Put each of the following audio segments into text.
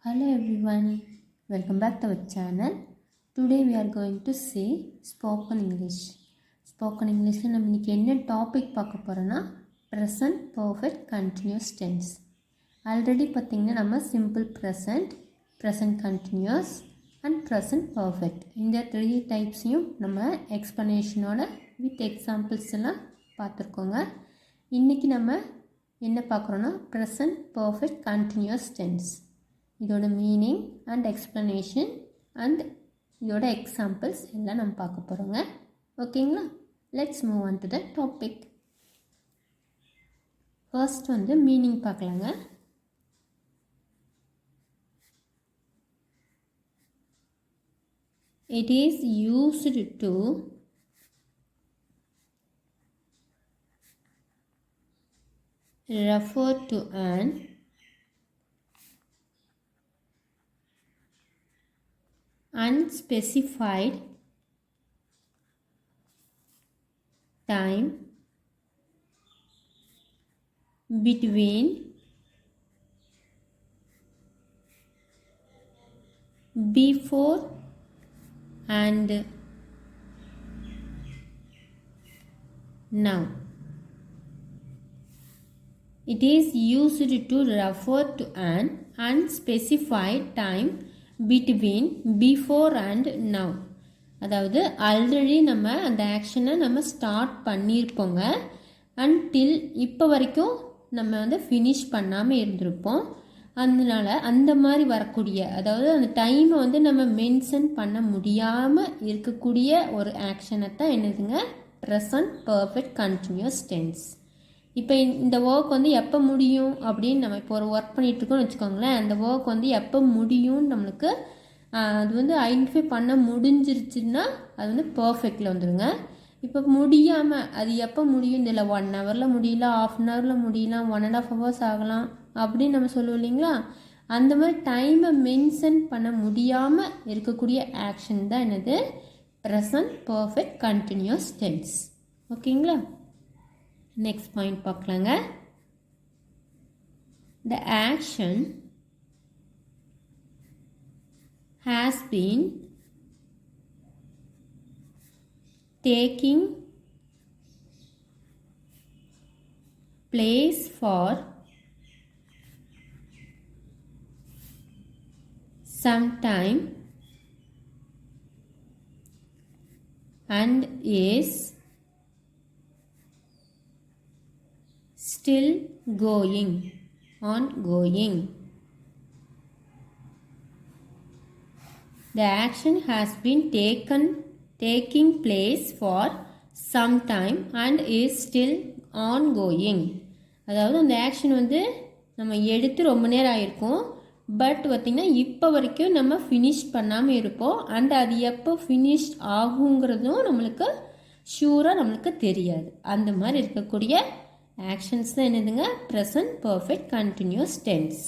Hello everyone, welcome back to our channel. Today we are going to see spoken English. Spoken English நம்ம இன்னைக்கு என்ன topic பார்க்க போறோம்னா present perfect continuous tense. Already பார்த்தீங்கன்னா நம்ம simple present, present continuous and present perfect இந்த 3 டைப்ஸையும் நம்ம எக்ஸ்பிளனேஷனோட with examples எல்லாம் பார்த்துருக்கோங்க. இன்னைக்கு நம்ம என்ன பார்க்குறோன்னா present perfect continuous tense. இதோட மீனிங் அண்ட் எக்ஸ்ப்ளனேஷன் அண்ட் இதோட எக்ஸாம்பிள்ஸ் எல்லாம் நம்ம பார்க்க போகிறோங்க. ஓகேங்களா? Let's move on to the topic. First meaning பார்க்கலாங்க. It is used to refer to an unspecified time between before and now. It is used to refer to an unspecified time between before and now. அதாவது already நம்ம அந்த ஆக்ஷனை நம்ம start பண்ணியிருப்போங்க. Until இப்போ வரைக்கும் நம்ம finish பண்ணாமல் இருந்திருப்போம். அதனால அந்த மாதிரி வரக்கூடிய அதாவது அந்த டைமை நம்ம மென்ஷன் பண்ண முடியாமல் இருக்கக்கூடிய ஒரு ஆக்ஷனை தான் என்னதுங்க ப்ரெசன்ட் பர்ஃபெக்ட் கண்டினியூஸ் டென்ஸ். இப்போ இந்த ஒர்க் எப்போ முடியும் அப்படின்னு நம்ம இப்போ ஒரு ஒர்க் பண்ணிகிட்ருக்கோம்னு வச்சுக்கோங்களேன். அந்த ஒர்க் எப்போ முடியும்னு நம்மளுக்கு அது ஐடென்டிஃபை பண்ண முடிஞ்சிருச்சுன்னா அது பர்ஃபெக்டில் வந்துடுங்க. இப்போ முடியாமல் அது எப்போ முடியும் இதில் 1 ஹவரில் முடியல, 1/2 ஹவரில் முடியலாம், 1.5 ஹவர்ஸ் ஆகலாம் அப்படின்னு நம்ம சொல்லுவோம் இல்லைங்களா. அந்த மாதிரி டைமை மென்ஷன் பண்ண முடியாமல் இருக்கக்கூடிய ஆக்ஷன் தான் என்னது ப்ரெசன்ட் பர்ஃபெக்ட் கண்டினியூஸ் டென்ஸ். ஓகேங்களா? நெக்ஸ்ட் பாயிண்ட் பார்க்கலாங்க. The action has been taking place for some time and is still ongoing. The action has been taking place for some time and is still ongoing. அதாவது அந்த action நம்ம எடுத்து ரொம்ப நேரம் ஆயிருக்கும். But பார்த்திங்கன்னா இப்போ வரைக்கும் நம்ம ஃபினிஷ் பண்ணாமல் இருப்போம். அண்ட் அது எப்போ ஃபினிஷ் ஆகுங்கிறதும் நம்மளுக்கு ஷூராக நம்மளுக்கு தெரியாது. அந்த மாதிரி இருக்கக்கூடிய ஆக்ஷன்ஸ் தான் என்னதுங்க ப்ரெசன்ட் பர்ஃபெக்ட் கண்டினியூஸ் டென்ஸ்.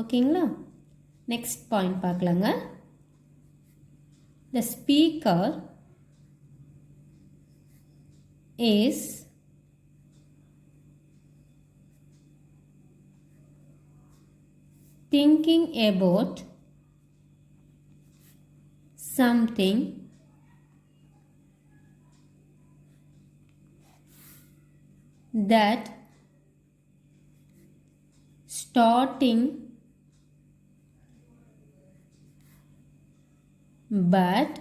ஓகேங்களா? நெக்ஸ்ட் பாயிண்ட் பார்க்கலாங்க. The speaker is thinking about something that starting but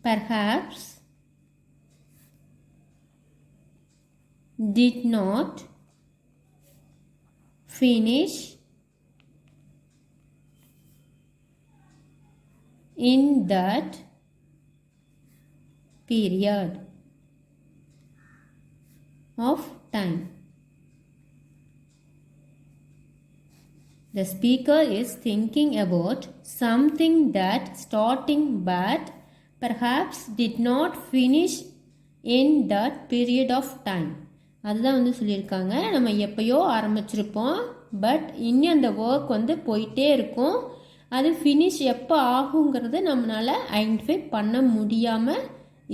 perhaps did not finish in that period of time. The speaker is thinking about something that starting but perhaps did not finish in that period of time. அதுதான் சொல்லியிருக்காங்க. நம்ம எப்பயோ ஆரம்பிச்சிருப்போம். But இன்னும் அந்த work போயிட்டே இருக்கும். அது finish எப்போ ஆகுங்கிறது நம்மளால் ஐடென்டிஃபை பண்ண முடியாமல்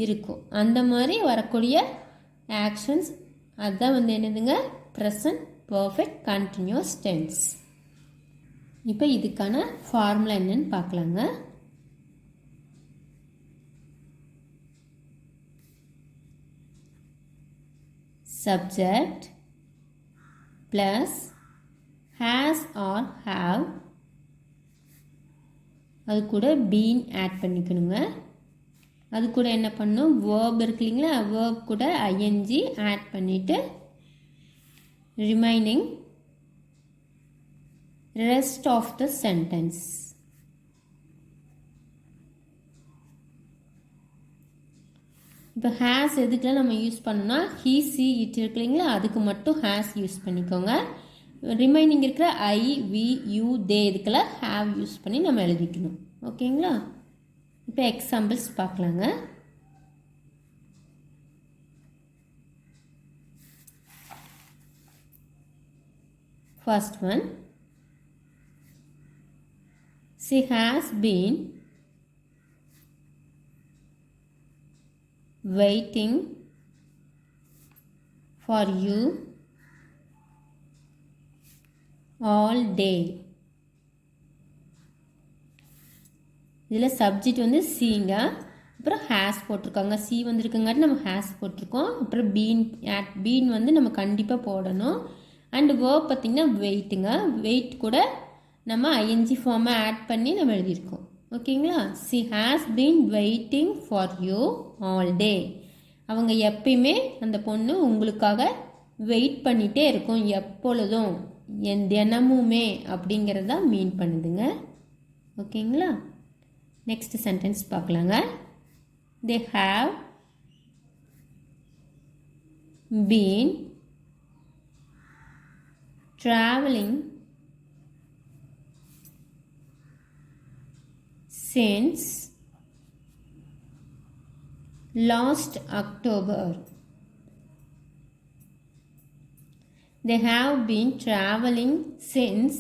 இருக்கும். அந்த மாதிரி வரக்கூடிய ஆக்ஷன்ஸ் அதுதான் என்னதுங்க ப்ரெசன்ட் பர்ஃபெக்ட் கண்டினியூஸ் டென்ஸ். இப்போ இதுக்கான ஃபார்முலா என்னன்னு பார்க்கலாங்க. Subject plus has or have, அது கூட பீன் ஆட் பண்ணிக்கணுங்க. அது கூட என்ன பண்ணணும், வேர்ப் இருக்கு இல்லைங்களா, வேர்ப் கூட ஐஎன்ஜி ஆட் பண்ணிவிட்டு remaining rest of the sentence. இப்போ ஹேஸ் எதுக்குலாம் நம்ம யூஸ் பண்ணோம்னா he see it இருக்கு இல்லைங்களா, அதுக்கு மட்டும் ஹேஸ் யூஸ் பண்ணிக்கோங்க. ரிமைனிங் இருக்கிற ஐ வி யூ தே இதுக்கெல்லாம் ஹேவ் யூஸ் பண்ணி நம்ம எழுதிக்கணும். ஓகேங்களா. இப்போ எக்ஸாம்பிள்ஸ் பார்க்கலாங்க. First one, she has been waiting for you all day. இதில் சப்ஜெக்ட் வந்து சீங்க, அப்புறம் ஹேஸ் போட்டிருக்காங்க. சி வந்துருக்குங்காட்டி நம்ம ஹேஸ் போட்டிருக்கோம். அப்புறம் பீன் வந்து நம்ம கண்டிப்பாக போடணும். அண்ட் வேர்ப் பார்த்திங்கன்னா வெயிட்டுங்க. வெயிட் கூட நம்ம ஐஎன்ஜி ஃபார்மை ஆட் பண்ணி நம்ம எழுதியிருக்கோம். ஓகேங்களா. she has been waiting for you all day. அவங்க எப்பயுமே அந்த பொண்ணு உங்களுக்காக வெயிட் பண்ணிகிட்டே இருக்கும், எப்பொழுதும், தினமுமே அப்படிங்கிறத மீன் பண்ணுதுங்க. ஓகேங்களா. நெக்ஸ்ட் சென்டென்ஸ் பார்க்கலாங்க. they have been traveling since last October. They have been traveling since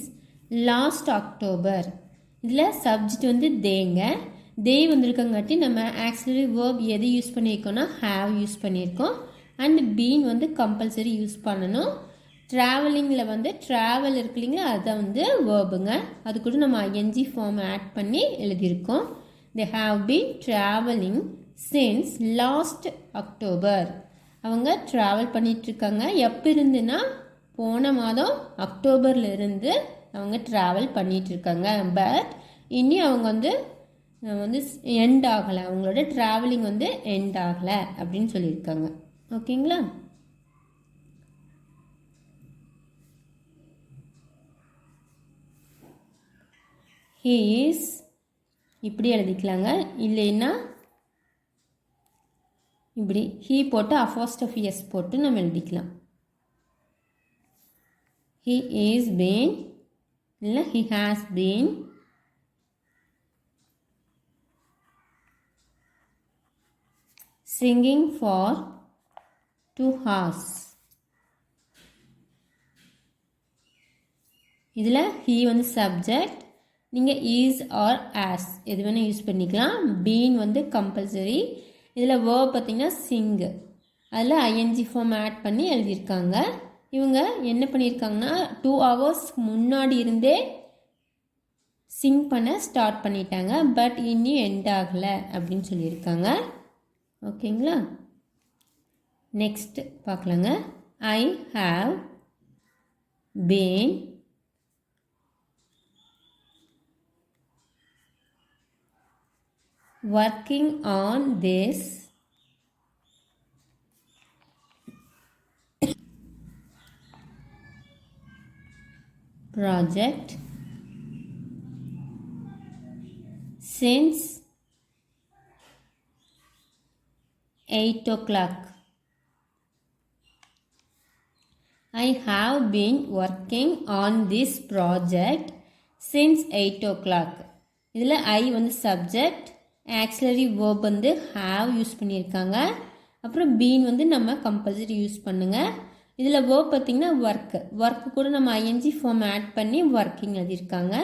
last October. இதில் சப்ஜெக்ட் வந்து தேங்க. தே வந்திருக்கங்காட்டி நம்ம ஆக்சிலரி வேர்ப் எது யூஸ் பண்ணியிருக்கோம்னா ஹேவ் யூஸ் பண்ணியிருக்கோம். அண்ட் பீன் வந்து கம்பல்சரி யூஸ் பண்ணணும். ட்ராவலிங்கில் வந்து ட்ராவல் இருக்கு இல்லைங்களா, அதை வந்து வேர்புங்க. அது கூட நம்ம ஐஎன்ஜி ஃபார்ம் ஆட் பண்ணி எழுதியிருக்கோம். they have been traveling since last October. அவங்க ட்ராவல் பண்ணிகிட்ருக்காங்க. எப்போ இருந்துன்னா போன மாதம் அக்டோபரில் இருந்து அவங்க ட்ராவல் பண்ணிகிட்ருக்காங்க. பட் இனி அவங்க வந்து எண்ட் ஆகலை, அவங்களோட ட்ராவலிங் வந்து எண்ட் ஆகலை அப்படின்னு சொல்லியிருக்காங்க. ஓகேங்களா. he is இப்படி எழுதிக்கலாங்க. இல்லைன்னா இப்படி he போட்டு அப்போஸ்ட்ரோஃபி எஸ் போட்டு நம்ம எழுதிக்கலாம். he is been இல்லை he has been singing for 2 hours. இதில் he வந்து சப்ஜெக்ட், நீங்கள் ஈஸ் ஆர் ஆஸ் எது வேணால் யூஸ் பண்ணிக்கலாம். பீன் வந்து கம்பல்சரி. இதில் வேர்ப் பார்த்திங்கன்னா சிங்கு, அதில் ஐஎன்ஜி ஃபார்ம் ஆட் பண்ணி எழுதியிருக்காங்க. இவங்க என்ன பண்ணியிருக்காங்கன்னா 2 hours முன்னாடி இருந்தே சிங் பண்ண ஸ்டார்ட் பண்ணிட்டாங்க. பட் இன்னும் எண்ட் ஆகலை அப்படின்னு சொல்லியிருக்காங்க. ஓகேங்களா. நெக்ஸ்ட் பார்க்கலாங்க. I have been working on this project since 8 o'clock. I have been working on this project since 8 o'clock. இதில் ஐ வந்து சப்ஜெக்ட், ஆக்சிலரி வேர்ப் வந்து ஹாவ் யூஸ் பண்ணியிருக்காங்க. அப்புறம் பீன் வந்து நம்ம கம்பல்சரி யூஸ் பண்ணுங்க. இதில் வேர்ப் பார்த்திங்கன்னா ஒர்க்கு கூட நம்ம ஐஎன்ஜி ஃபார்ம் ஆட் பண்ணி ஒர்க்கிங் எழுதியிருக்காங்க.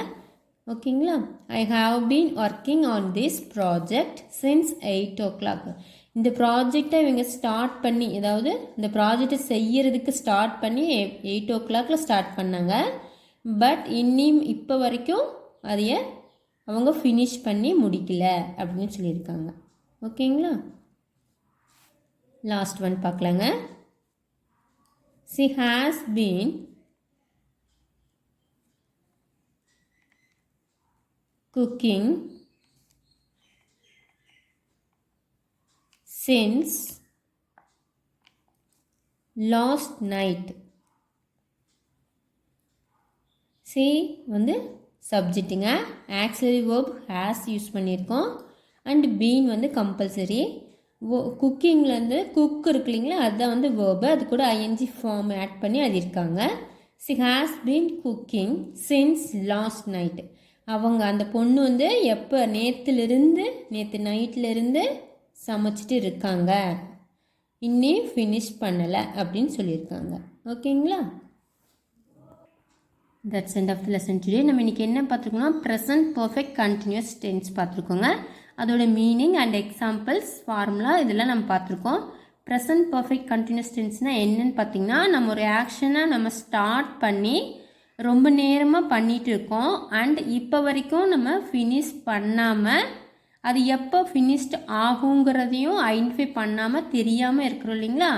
ஓகேங்களா. I have been working on this project since 8 o'clock. இந்த ப்ராஜெக்டை இவங்க ஸ்டார்ட் பண்ணி, அதாவது இந்த ப்ராஜெக்டை செய்யறதுக்கு ஸ்டார்ட் பண்ணி 8 o'clockல ஸ்டார்ட் பண்ணாங்க. பட் இப்போ வரைக்கும் அதைய அவங்க ஃபினிஷ் பண்ணி முடிக்கல அப்படின்னு சொல்லியிருக்காங்க. ஓகேங்களா? லாஸ்ட் ஒன் பார்க்கலாங்க. She has been cooking since last night. C வந்து சப்ஜெக்ட்டுங்க, ஆக்சிலரி வேர்ப் ஹேஸ் யூஸ் பண்ணியிருக்கோம். அண்ட் பீன் வந்து கம்பல்சரி. குக்கிங்லேருந்து குக் இருக்கு இல்லைங்களா, அதுதான் வந்து வேர்பு. அது கூட ஐஎன்ஜி ஃபார்ம் ஆட் பண்ணி அது இருக்காங்க. C has been cooking since last night. அவங்க அந்த பொண்ணு வந்து எப்போ நேற்று நைட்லேருந்து சமைச்சிட்டு இருக்காங்க, இன்னும் ஃபினிஷ் பண்ணலை அப்படின்னு சொல்லியிருக்காங்க. ஓகேங்களா? That's end of the lesson today. நம்ம இன்றைக்கி என்ன பார்த்துருக்கோம்னா ப்ரெசன்ட் பர்ஃபெக்ட் கண்டினியூஸ் டென்ஸ் பார்த்துருக்கோங்க. அதோட மீனிங் அண்ட் எக்ஸாம்பிள்ஸ், ஃபார்முலா இதெல்லாம் நம்ம பார்த்துருக்கோம். ப்ரெசன்ட் பர்ஃபெக்ட் கண்டினியூஸ் டென்ஸ்னால் என்னென்னு பார்த்தீங்கன்னா, நம்ம ஒரு ஆக்ஷனை நம்ம ஸ்டார்ட் பண்ணி ரொம்ப நேரமாக பண்ணிகிட்டு இருக்கோம் அண்ட் இப்போ வரைக்கும் நம்ம ஃபினிஷ் பண்ணாமல் அது எப்போ ஃபினிஷ்ட் ஆகுங்கிறதையும் ஐடென்டிஃபை பண்ணாமல் தெரியாமல் இருக்கிறோம் இல்லைங்களா,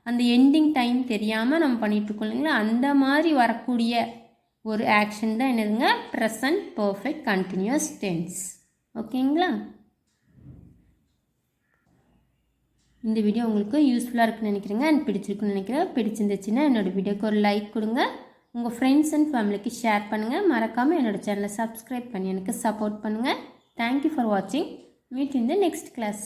அந்த எண்டிங் டைம் தெரியாமல் நம்ம பண்ணிகிட்ருக்கோம் இல்லைங்களா, அந்த மாதிரி வரக்கூடிய ஒரு ஆக்ஷன் தான் என்னதுங்க, ப்ரெசன்ட் பர்ஃபெக்ட் கண்டினியூஸ் டென்ஸ். ஓகேங்களா? இந்த வீடியோ உங்களுக்கு யூஸ்ஃபுல்லாக இருக்குன்னு நினைக்கிறேங்க அண்ட் பிடிச்சிருக்குன்னு நினைக்கிறேன். பிடிச்சிருந்துச்சுன்னா என்னோடய வீடியோக்கு ஒரு லைக் கொடுங்க, உங்கள் ஃப்ரெண்ட்ஸ் அண்ட் ஃபேமிலிக்கு ஷேர் பண்ணுங்கள். மறக்காமல் என்னோடய சேனலை சப்ஸ்கிரைப் பண்ணி எனக்கு சப்போர்ட் பண்ணுங்கள். தேங்க்யூ ஃபார் வாட்சிங். Meet in the next class.